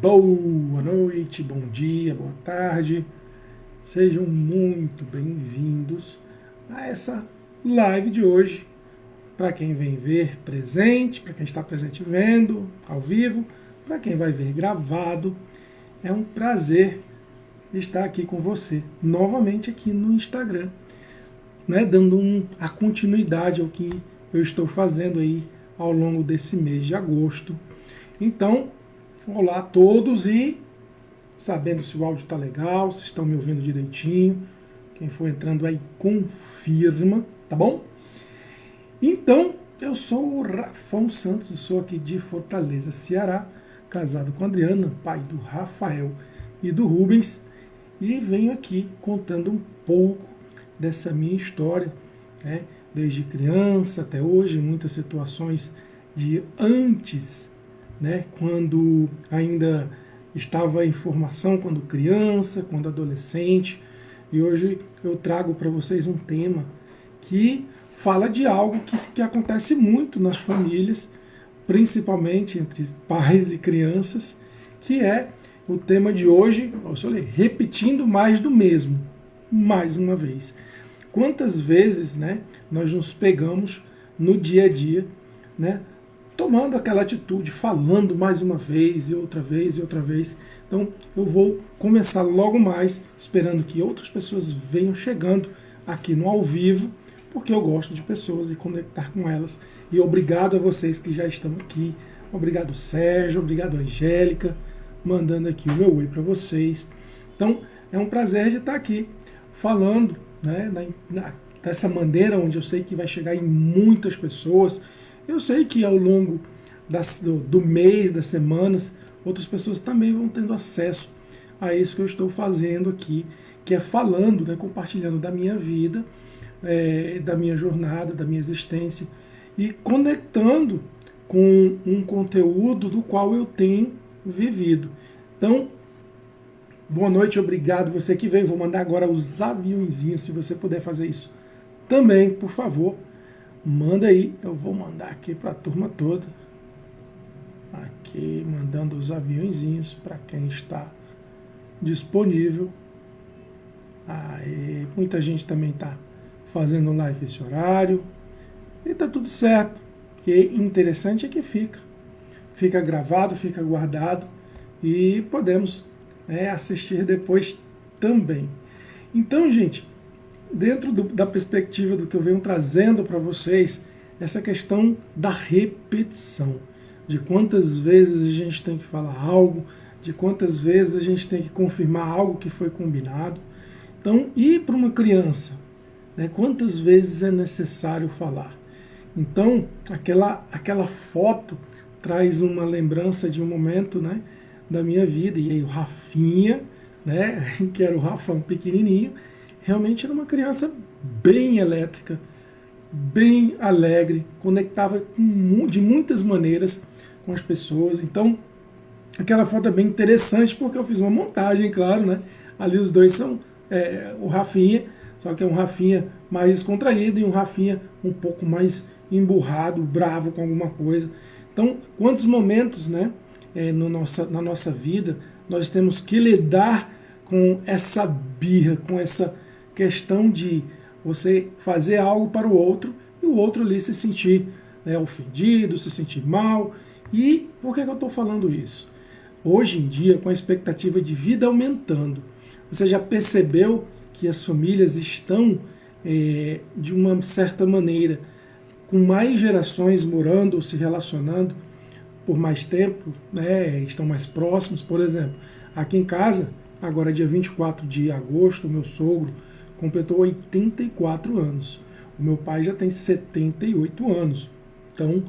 Boa noite, bom dia, boa tarde. Sejam muito bem-vindos a essa live de hoje. Para quem vem ver presente, para quem está presente vendo ao vivo, para quem vai ver gravado, é um prazer estar aqui com você, novamente aqui no Instagram, né, dando a continuidade ao que eu estou fazendo aí ao longo desse mês de agosto. Então, olá a todos e sabendo se o áudio está legal, se estão me ouvindo direitinho. Quem for entrando aí, confirma, tá bom? Então, eu sou o Rafão Santos, sou aqui de Fortaleza, Ceará, casado com a Adriana, pai do Rafael e do Rubens, e venho aqui contando um pouco dessa minha história, né? Desde criança até hoje, muitas situações de antes, né? Quando ainda estava em formação, quando criança, quando adolescente, e hoje eu trago para vocês um tema que fala de algo que acontece muito nas famílias, principalmente entre pais e crianças, que é o tema de hoje, repetindo mais do mesmo, mais uma vez. Quantas vezes, né, nós nos pegamos no dia a dia, né, tomando aquela atitude, falando mais uma vez e outra vez e outra vez. Então eu vou começar logo mais, esperando que outras pessoas venham chegando aqui no ao vivo, porque eu gosto de pessoas e conectar com elas. E obrigado a vocês que já estão aqui. Obrigado, Sérgio. Obrigado, Angélica, mandando aqui o meu oi para vocês. Então, é um prazer de estar aqui falando, né, dessa maneira onde eu sei que vai chegar em muitas pessoas. Eu sei que ao longo do mês, das semanas, outras pessoas também vão tendo acesso a isso que eu estou fazendo aqui, que é falando, né, compartilhando da minha vida, da minha jornada, da minha existência, e conectando com um conteúdo do qual eu tenho vivido. Então, boa noite, obrigado você que veio. Vou mandar agora os aviãozinhos, se você puder fazer isso também, por favor. Manda aí, eu vou mandar aqui para a turma toda. Aqui, mandando os aviãozinhos para quem está disponível. Aí, muita gente também está fazendo live esse horário. E tá tudo certo. O que é interessante é que fica gravado, fica guardado e podemos, né, assistir depois também. Então, gente, dentro da perspectiva do que eu venho trazendo para vocês, essa questão da repetição, de quantas vezes a gente tem que falar algo, de quantas vezes a gente tem que confirmar algo que foi combinado. Então, e para uma criança, né, quantas vezes é necessário falar? Então, aquela foto traz uma lembrança de um momento, né, da minha vida, e aí o Rafinha, né, que era o Rafão pequenininho, realmente era uma criança bem elétrica, bem alegre, conectava de muitas maneiras com as pessoas. Então, aquela foto é bem interessante porque eu fiz uma montagem, claro, né? Ali os dois são o Rafinha, só que é um Rafinha mais descontraído e um Rafinha um pouco mais emburrado, bravo com alguma coisa. Então, quantos momentos, né, na nossa vida nós temos que lidar com essa birra, com essa questão de você fazer algo para o outro e o outro ali se sentir, né, ofendido, se sentir mal. E por que eu estou falando isso? Hoje em dia, com a expectativa de vida aumentando, você já percebeu que as famílias estão, de uma certa maneira, com mais gerações morando ou se relacionando por mais tempo, né, estão mais próximos? Por exemplo, aqui em casa, agora dia 24 de agosto, o meu sogro completou 84 anos. O meu pai já tem 78 anos. Então,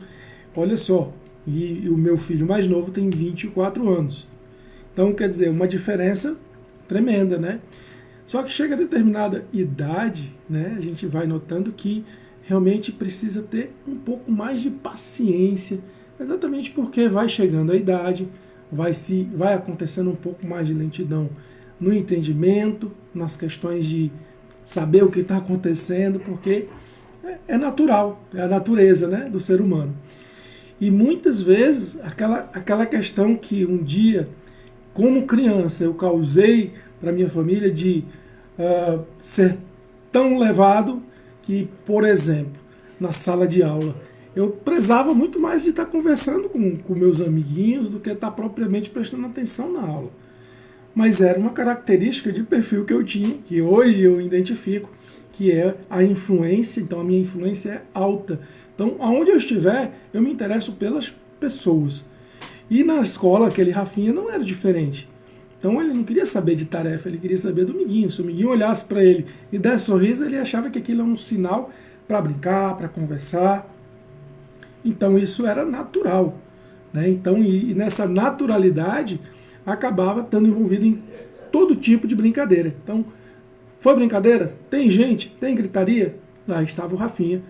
olha só, e o meu filho mais novo tem 24 anos. Então, quer dizer, uma diferença tremenda, né? Só que chega a determinada idade, né, a gente vai notando que realmente precisa ter um pouco mais de paciência, exatamente porque vai chegando a idade, vai acontecendo um pouco mais de lentidão no entendimento, nas questões de saber o que está acontecendo, porque é natural, é a natureza, né, do ser humano. E muitas vezes, aquela questão que um dia, como criança, eu causei para minha família de ser tão levado que, por exemplo, na sala de aula, eu prezava muito mais de estar conversando com meus amiguinhos do que estar propriamente prestando atenção na aula. Mas era uma característica de perfil que eu tinha, que hoje eu identifico, que é a influência. Então a minha influência é alta. Então, aonde eu estiver, eu me interesso pelas pessoas. E na escola, aquele Rafinha não era diferente. Então ele não queria saber de tarefa, ele queria saber do amiguinho. Se o amiguinho olhasse para ele e desse sorriso, ele achava que aquilo era um sinal para brincar, para conversar. Então isso era natural, né? Então, e nessa naturalidade, acabava estando envolvido em todo tipo de brincadeira. Então, foi brincadeira? Tem gente? Tem gritaria? Lá estava o Rafinha,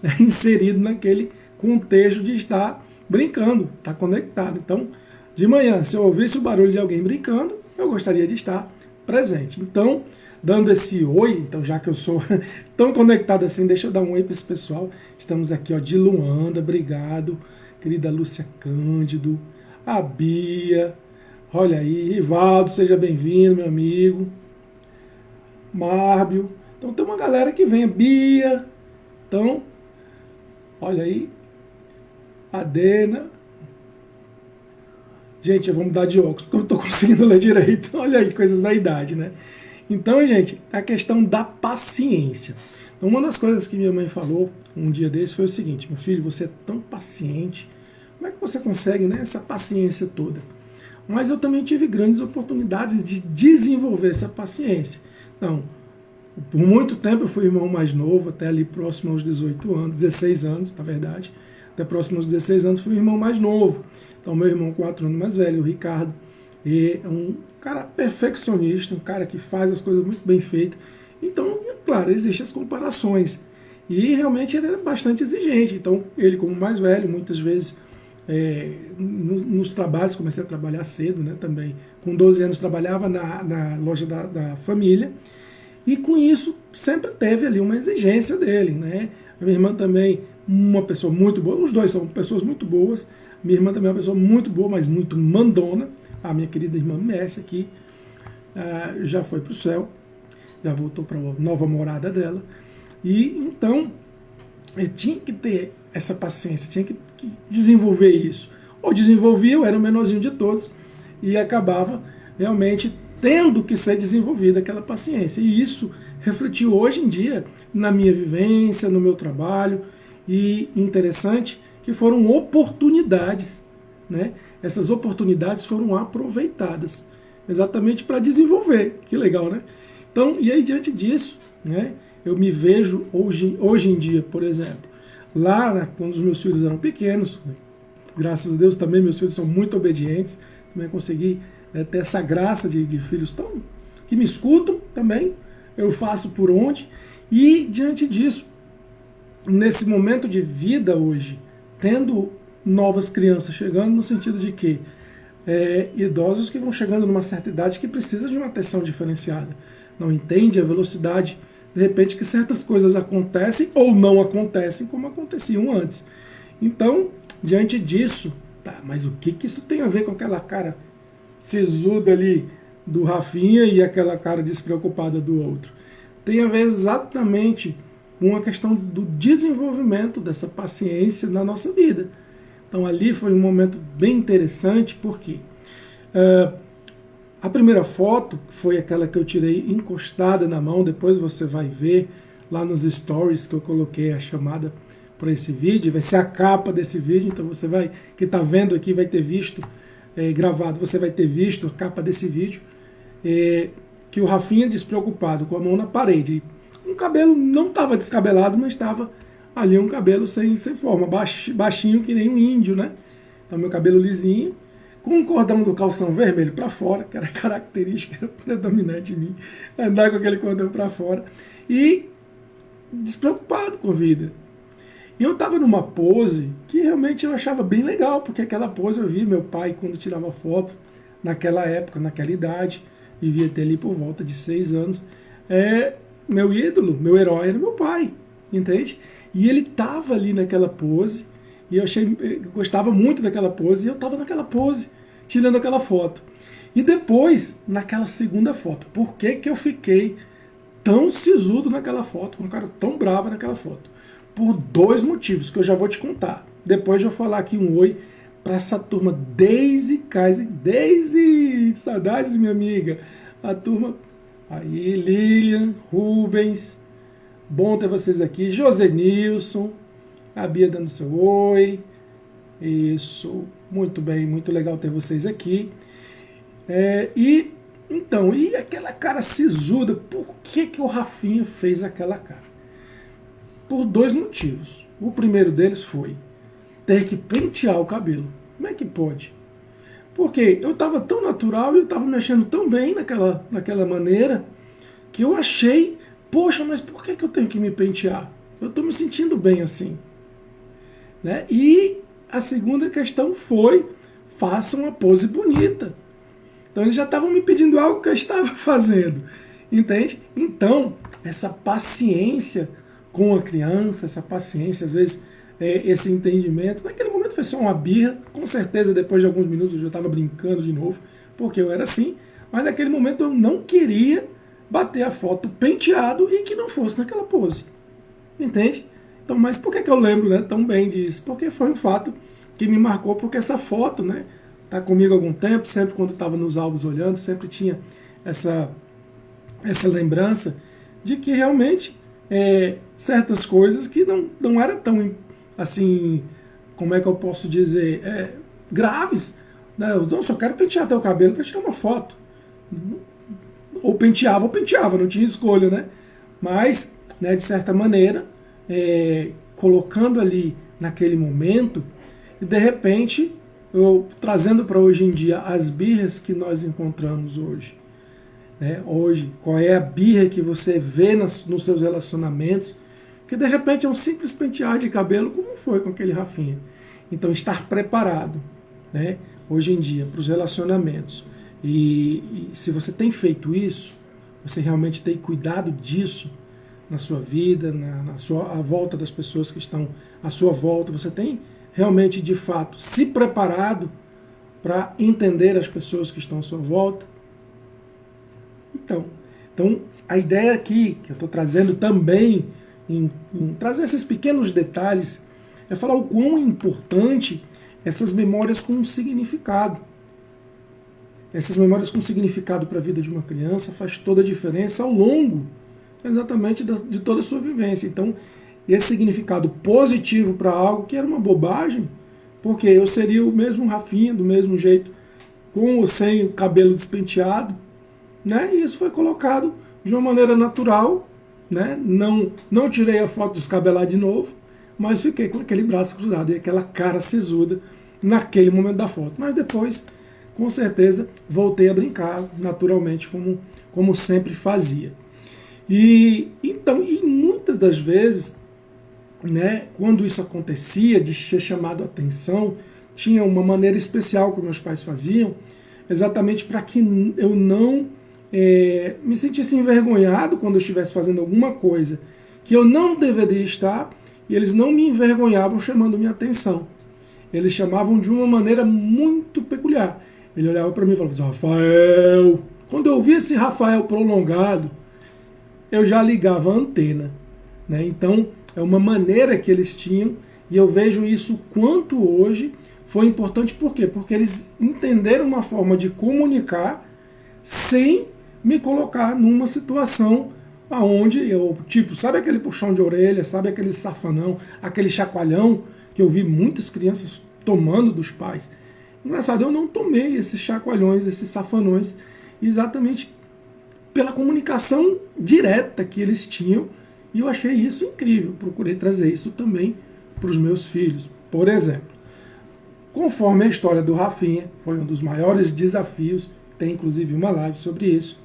né, inserido naquele contexto de estar brincando, estar conectado. Então, de manhã, se eu ouvisse o barulho de alguém brincando, eu gostaria de estar presente. Então, dando esse oi, então já que eu sou tão conectado assim, deixa eu dar um oi para esse pessoal. Estamos aqui, ó, de Luanda, obrigado. Querida Lúcia Cândido, a Bia, olha aí, Rivaldo, seja bem-vindo, meu amigo. Márbio. Então tem uma galera que vem, Bia. Então, olha aí, Adena. Gente, eu vou mudar de óculos, porque eu não estou conseguindo ler direito. Olha aí, coisas da idade, né? Então, gente, a questão da paciência. Então, uma das coisas que minha mãe falou um dia desse foi o seguinte: meu filho, você é tão paciente, como é que você consegue, né, essa paciência toda? Mas eu também tive grandes oportunidades de desenvolver essa paciência. Então, por muito tempo eu fui irmão mais novo, até ali próximo aos 18 anos, 16 anos, na verdade. Até próximo aos 16 anos fui irmão mais novo. Então, meu irmão 4 anos mais velho, o Ricardo, é um cara perfeccionista, um cara que faz as coisas muito bem feitas. Então, claro, existem as comparações. E realmente ele era bastante exigente. Então, ele como mais velho, muitas vezes, nos trabalhos, comecei a trabalhar cedo, né, também. Com 12 anos trabalhava na loja da família. E com isso, sempre teve ali uma exigência dele, né? A minha irmã também, uma pessoa muito boa, os dois são pessoas muito boas. Minha irmã também é uma pessoa muito boa, mas muito mandona. A minha querida irmã Messi aqui já foi para o céu, já voltou para a nova morada dela. E então, eu tinha que ter essa paciência, tinha que desenvolver isso. Ou desenvolvia, eu era o menorzinho de todos, e acabava realmente tendo que ser desenvolvida aquela paciência. E isso refletiu hoje em dia na minha vivência, no meu trabalho, e interessante que foram oportunidades, né? Essas oportunidades foram aproveitadas exatamente para desenvolver. Que legal, né? Então, e aí diante disso, né, eu me vejo hoje em dia, por exemplo, lá, né, quando os meus filhos eram pequenos, graças a Deus também meus filhos são muito obedientes, também consegui ter essa graça de filhos tão, que me escutam também, eu faço por onde, e diante disso, nesse momento de vida hoje, tendo novas crianças chegando, no sentido de que idosos que vão chegando numa certa idade que precisa de uma atenção diferenciada, não entende a velocidade, de repente, que certas coisas acontecem ou não acontecem como aconteciam antes. Então, diante disso, tá, mas o que isso tem a ver com aquela cara sisuda ali do Rafinha e aquela cara despreocupada do outro? Tem a ver exatamente com a questão do desenvolvimento dessa paciência na nossa vida. Então ali foi um momento bem interessante, porque a primeira foto foi aquela que eu tirei encostada na mão, depois você vai ver lá nos stories que eu coloquei a chamada para esse vídeo, vai ser a capa desse vídeo, então você vai, que está vendo aqui, vai ter visto gravado, você vai ter visto a capa desse vídeo, que o Rafinha despreocupado, com a mão na parede. O cabelo não estava descabelado, mas estava ali um cabelo sem forma, baixinho que nem um índio, né? Então meu cabelo lisinho, com um cordão do calção vermelho para fora, que era característica predominante em mim, andar com aquele cordão para fora, e despreocupado com a vida. E eu estava numa pose que realmente eu achava bem legal, porque aquela pose eu vi meu pai quando tirava foto, naquela época, naquela idade, devia ter ali por volta de 6 anos, meu ídolo, meu herói era meu pai, entende? E ele estava ali naquela pose, E eu gostava muito daquela pose, e eu estava naquela pose, tirando aquela foto. E depois, naquela segunda foto, por que que eu fiquei tão sisudo naquela foto, com um cara tão bravo naquela foto? Por dois motivos que eu já vou te contar. Depois de eu falar aqui um oi para essa turma Daisy Kaiser. Daisy, saudades, minha amiga. A turma aí, Lilian, Rubens, bom ter vocês aqui. José Nilson, a Bia dando seu oi. Isso, muito bem, muito legal ter vocês aqui. Então, e aquela cara sisuda, por que que o Rafinha fez aquela cara? Por dois motivos. O primeiro deles foi ter que pentear o cabelo. Como é que pode? Porque eu estava tão natural e eu estava mexendo tão bem naquela maneira que eu achei, poxa, mas por que que eu tenho que me pentear? Eu estou me sentindo bem assim. Né? E a segunda questão foi, faça uma pose bonita. Então eles já estavam me pedindo algo que eu estava fazendo. Entende? Então, essa paciência com a criança, essa paciência, às vezes, esse entendimento, naquele momento foi só uma birra, com certeza depois de alguns minutos eu já estava brincando de novo, porque eu era assim, mas naquele momento eu não queria bater a foto penteado e que não fosse naquela pose. Entende? Então, mas por que que eu lembro, né, tão bem disso? Porque foi um fato que me marcou, porque essa foto, né, tá comigo há algum tempo, sempre quando eu estava nos álbuns olhando, sempre tinha essa lembrança de que realmente certas coisas que não eram tão, assim, como é que eu posso dizer, graves. Né? Eu só quero pentear até o cabelo para tirar uma foto. Ou penteava, não tinha escolha, né? Mas, né, de certa maneira, colocando ali naquele momento, e de repente, eu trazendo para hoje em dia as birras que nós encontramos hoje. Né? Hoje, qual é a birra que você vê nos seus relacionamentos, que de repente é um simples pentear de cabelo, como foi com aquele Rafinha. Então, estar preparado, né, hoje em dia, para os relacionamentos. E se você tem feito isso, você realmente tem cuidado disso na sua vida, à volta das pessoas que estão à sua volta, você tem realmente, de fato, se preparado para entender as pessoas que estão à sua volta. Então, a ideia aqui, que eu estou trazendo também, em trazer esses pequenos detalhes, é falar o quão é importante essas memórias com um significado. Essas memórias com significado para a vida de uma criança faz toda a diferença ao longo, exatamente, de toda a sua vivência. Então, esse significado positivo para algo que era uma bobagem, porque eu seria o mesmo Rafinha, do mesmo jeito, com ou sem o cabelo despenteado, né? E isso foi colocado de uma maneira natural, né? Não tirei a foto descabelar de novo, mas fiquei com aquele braço cruzado e aquela cara sisuda naquele momento da foto. Mas depois, com certeza, voltei a brincar naturalmente, como sempre fazia. E muitas das vezes, né, quando isso acontecia, de ser chamado a atenção, tinha uma maneira especial que meus pais faziam, exatamente para que eu não me sentisse envergonhado quando eu estivesse fazendo alguma coisa que eu não deveria estar, e eles não me envergonhavam chamando minha atenção. Eles chamavam de uma maneira muito peculiar. Ele olhava para mim e falava assim, Rafael. Quando eu ouvia esse Rafael prolongado, eu já ligava a antena. Né? Então, é uma maneira que eles tinham, e eu vejo isso quanto hoje foi importante. Por quê? Porque eles entenderam uma forma de comunicar sem me colocar numa situação aonde eu, tipo, sabe aquele puxão de orelha, sabe aquele safanão, aquele chacoalhão que eu vi muitas crianças tomando dos pais. Engraçado, eu não tomei esses chacoalhões, esses safanões, exatamente pela comunicação direta que eles tinham, e eu achei isso incrível. Procurei trazer isso também para os meus filhos. Por exemplo, conforme a história do Rafinha, foi um dos maiores desafios, tem inclusive uma live sobre isso,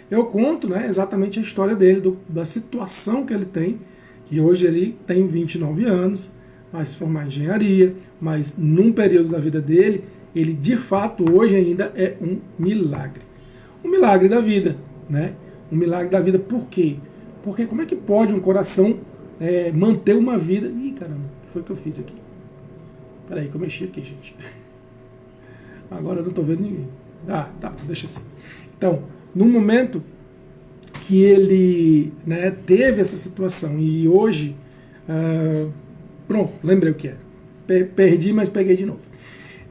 eu conto, né, exatamente a história dele, da situação que ele tem, que hoje ele tem 29 anos, vai se formar em engenharia, mas num período da vida dele, ele de fato hoje ainda é um milagre. Um milagre da vida, né? Um milagre da vida, por quê? Porque como é que pode um coração manter uma vida... Ih, caramba, o que foi que eu fiz aqui? Peraí que eu mexi aqui, gente. Agora eu não estou vendo ninguém. Ah, tá, deixa assim. Então, no momento que ele, né, teve essa situação e hoje, pronto, lembrei o que era. Perdi, mas peguei de novo.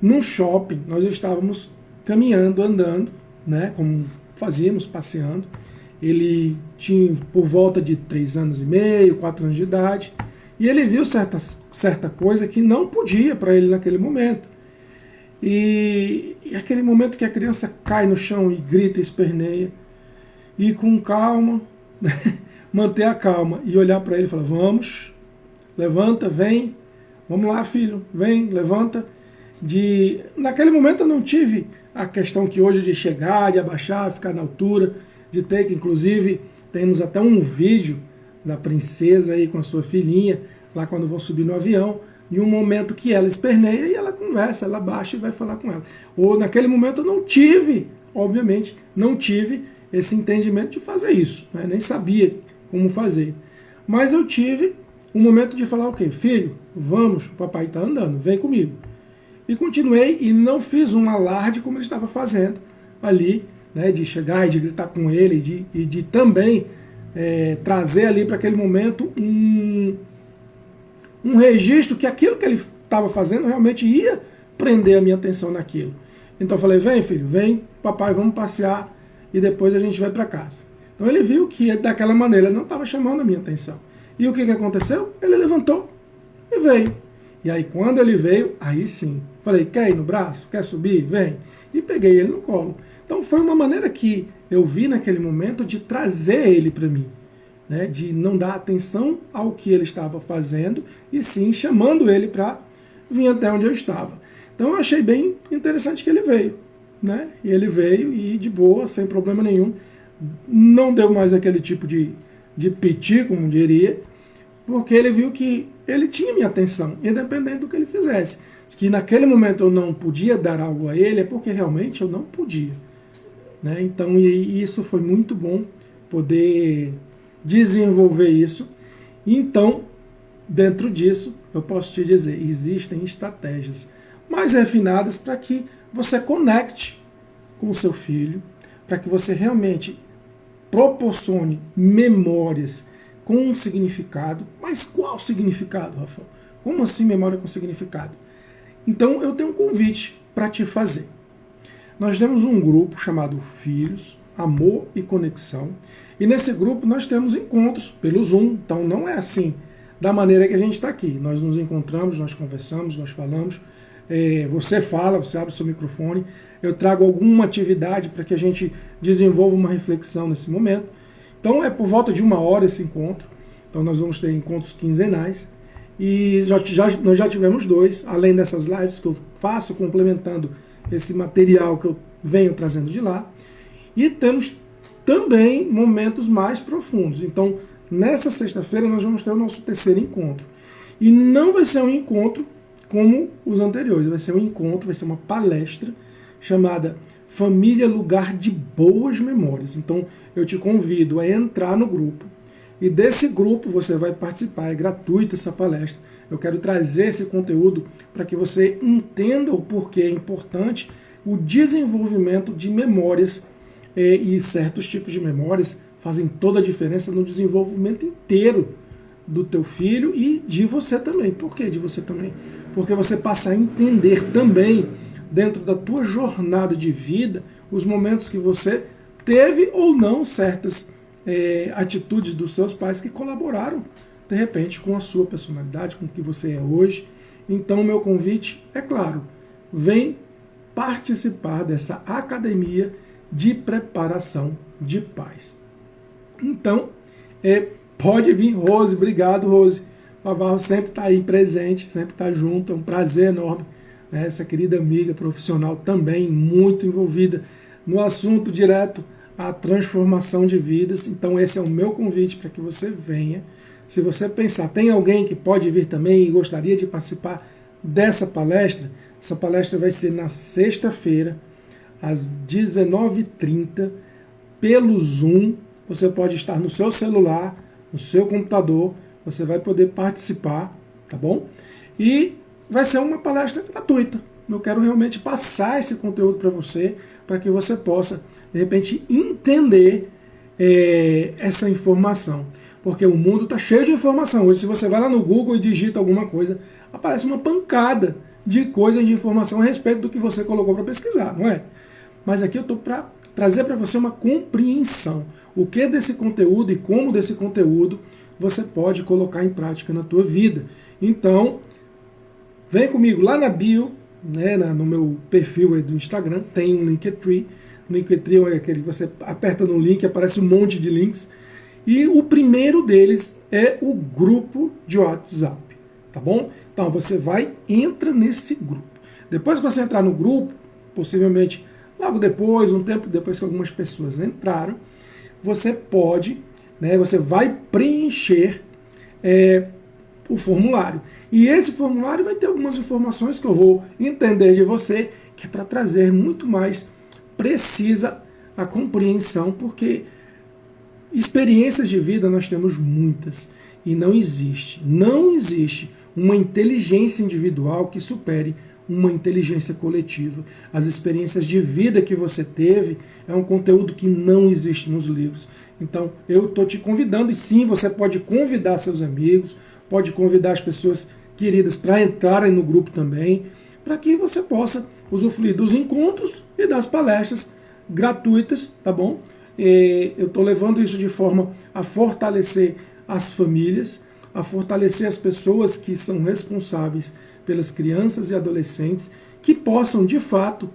No shopping, nós estávamos caminhando, andando, né, como fazíamos, passeando. Ele tinha por volta de 3 anos e meio, 4 anos de idade, e ele viu certa coisa que não podia para ele naquele momento. E aquele momento que a criança cai no chão e grita, esperneia, e com calma, manter a calma e olhar para ele e falar, vamos, levanta, vem, vamos lá, filho, vem, levanta. Naquele momento eu não tive a questão que hoje de chegar, de abaixar, ficar na altura, de ter que, inclusive, temos até um vídeo da princesa aí com a sua filhinha, lá quando vão subir no avião, em um momento que ela esperneia e ela conversa, ela baixa e vai falar com ela. Ou naquele momento eu não tive, obviamente, não tive esse entendimento de fazer isso, né? Nem sabia como fazer. Mas eu tive um momento de falar, ok, filho, vamos, o papai está andando, vem comigo. E continuei e não fiz um alarde como ele estava fazendo ali, né, de chegar e de gritar com ele e de também trazer ali para aquele momento um registro que aquilo que ele estava fazendo realmente ia prender a minha atenção naquilo. Então eu falei, vem filho, vem papai, vamos passear e depois a gente vai para casa. Então ele viu que daquela maneira ele não estava chamando a minha atenção. E o que aconteceu? Ele levantou e veio. E aí quando ele veio, aí sim, falei, quer ir no braço? Quer subir? Vem. E peguei ele no colo. Então foi uma maneira que eu vi naquele momento de trazer ele para mim, né? De não dar atenção ao que ele estava fazendo, e sim chamando ele para vir até onde eu estava. Então eu achei bem interessante que ele veio, né? E ele veio e de boa, sem problema nenhum. Não deu mais aquele tipo de piti, como diria, porque ele viu que ele tinha minha atenção, independente do que ele fizesse. Que naquele momento eu não podia dar algo a ele, é porque realmente eu não podia, né? Então, e isso foi muito bom, poder desenvolver isso. Então, dentro disso, eu posso te dizer, existem estratégias mais refinadas para que você conecte com o seu filho, para que você realmente proporcione memórias com um significado. Mas qual significado, Rafael? Como assim memória com significado? Então eu tenho um convite para te fazer. Nós temos um grupo chamado Filhos, Amor e Conexão. E nesse grupo nós temos encontros pelo Zoom. Então não é assim, da maneira que a gente está aqui. Nós nos encontramos, nós conversamos, nós falamos. Você fala, você abre o seu microfone. Eu trago alguma atividade para que a gente desenvolva uma reflexão nesse momento. Então é por volta de 1 hora esse encontro. Então nós vamos ter encontros quinzenais. E nós já tivemos 2, além dessas lives que eu faço complementando esse material que eu venho trazendo de lá. E temos também momentos mais profundos. Então, nessa sexta-feira nós vamos ter o nosso 3º encontro. E não vai ser um encontro como os anteriores, vai ser um encontro, vai ser uma palestra chamada Família Lugar de Boas Memórias. Então, eu te convido a entrar no grupo. E desse grupo você vai participar, é gratuita essa palestra. Eu quero trazer esse conteúdo para que você entenda o porquê é importante o desenvolvimento de memórias, e certos tipos de memórias fazem toda a diferença no desenvolvimento inteiro do teu filho e de você também. Por que de você também? Porque você passa a entender também, dentro da tua jornada de vida, os momentos que você teve ou não certas atitudes dos seus pais que colaboraram, de repente, com a sua personalidade, com o que você é hoje. Então, meu convite é claro, vem participar dessa academia de preparação de pais. Então, pode vir, Rose, obrigado, Rose. Navarro sempre está aí presente, sempre está junto, é um prazer enorme. Né? Essa querida amiga profissional também muito envolvida no assunto direto, a transformação de vidas. Então esse é o meu convite para que você venha. Se você pensar, tem alguém que pode vir também e gostaria de participar dessa palestra, essa palestra vai ser na sexta-feira, às 19h30, pelo Zoom. Você pode estar no seu celular, no seu computador, você vai poder participar, tá bom? E vai ser uma palestra gratuita. Eu quero realmente passar esse conteúdo para você, para que você possa, de repente, entender essa informação. Porque o mundo está cheio de informação. Hoje, se você vai lá no Google e digita alguma coisa, aparece uma pancada de coisas de informação a respeito do que você colocou para pesquisar, não é? Mas aqui eu estou para trazer para você uma compreensão. O que desse conteúdo e como desse conteúdo você pode colocar em prática na tua vida. Então, vem comigo lá na bio, né, no meu perfil aí do Instagram, tem um Linktree. O Linktree é aquele que você aperta no link, aparece um monte de links. E o primeiro deles é o grupo de WhatsApp, tá bom? Então você entra nesse grupo. Depois que você entrar no grupo, possivelmente logo depois, um tempo depois que algumas pessoas entraram, você pode, né, você vai preencher o formulário. E esse formulário vai ter algumas informações que eu vou entender de você, que é para trazer muito mais precisa a compreensão, porque experiências de vida nós temos muitas e não existe uma inteligência individual que supere uma inteligência coletiva. As experiências de vida que você teve é um conteúdo que não existe nos livros. Então, eu estou te convidando, e sim, você pode convidar seus amigos, pode convidar as pessoas queridas para entrarem no grupo também, para que você possa usufruir dos encontros e das palestras gratuitas, tá bom? Eu estou levando isso de forma a fortalecer as famílias, a fortalecer as pessoas que são responsáveis pelas crianças e adolescentes, que possam, de fato,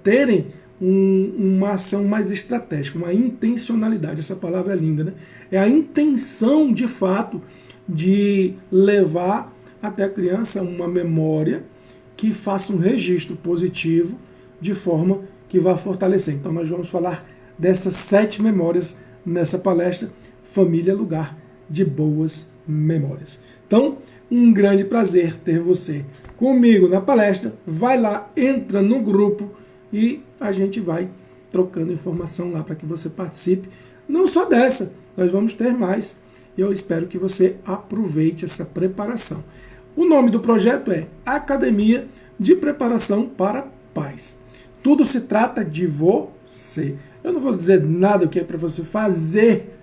terem uma ação mais estratégica, uma intencionalidade. Essa palavra é linda, né? É a intenção, de fato, de levar até a criança uma memória que faça um registro positivo, de forma que vá fortalecer. Então, nós vamos falar dessas 7 memórias nessa palestra, Família Lugar de Boas Memórias. Então, um grande prazer ter você comigo na palestra. Vai lá, entra no grupo e a gente vai trocando informação lá para que você participe. Não só dessa, nós vamos ter mais. Eu espero que você aproveite essa preparação. O nome do projeto é Academia de Preparação para Pais. Tudo se trata de você. Eu não vou dizer nada que é para você fazer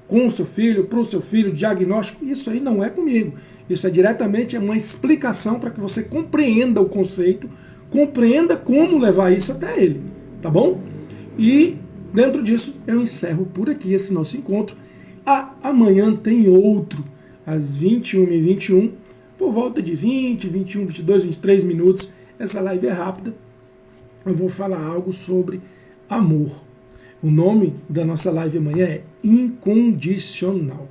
com o seu filho, para o seu filho, diagnóstico. Isso aí não é comigo. Isso é diretamente uma explicação para que você compreenda o conceito, compreenda como levar isso até ele, tá bom? E dentro disso eu encerro por aqui esse nosso encontro. Amanhã tem outro, às 21h21, por volta de 20, 21, 22, 23 minutos. Essa live é rápida. Eu vou falar algo sobre amor. O nome da nossa live amanhã é Incondicional.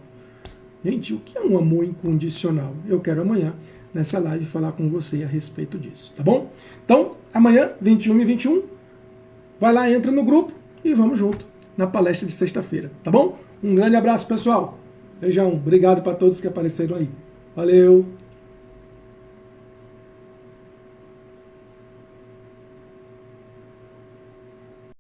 Gente, o que é um amor incondicional? Eu quero amanhã, nessa live, falar com você a respeito disso, tá bom? Então, amanhã, 21h21, vai lá, entra no grupo e vamos junto na palestra de sexta-feira, tá bom? Um grande abraço, pessoal. Beijão. Obrigado para todos que apareceram aí. Valeu.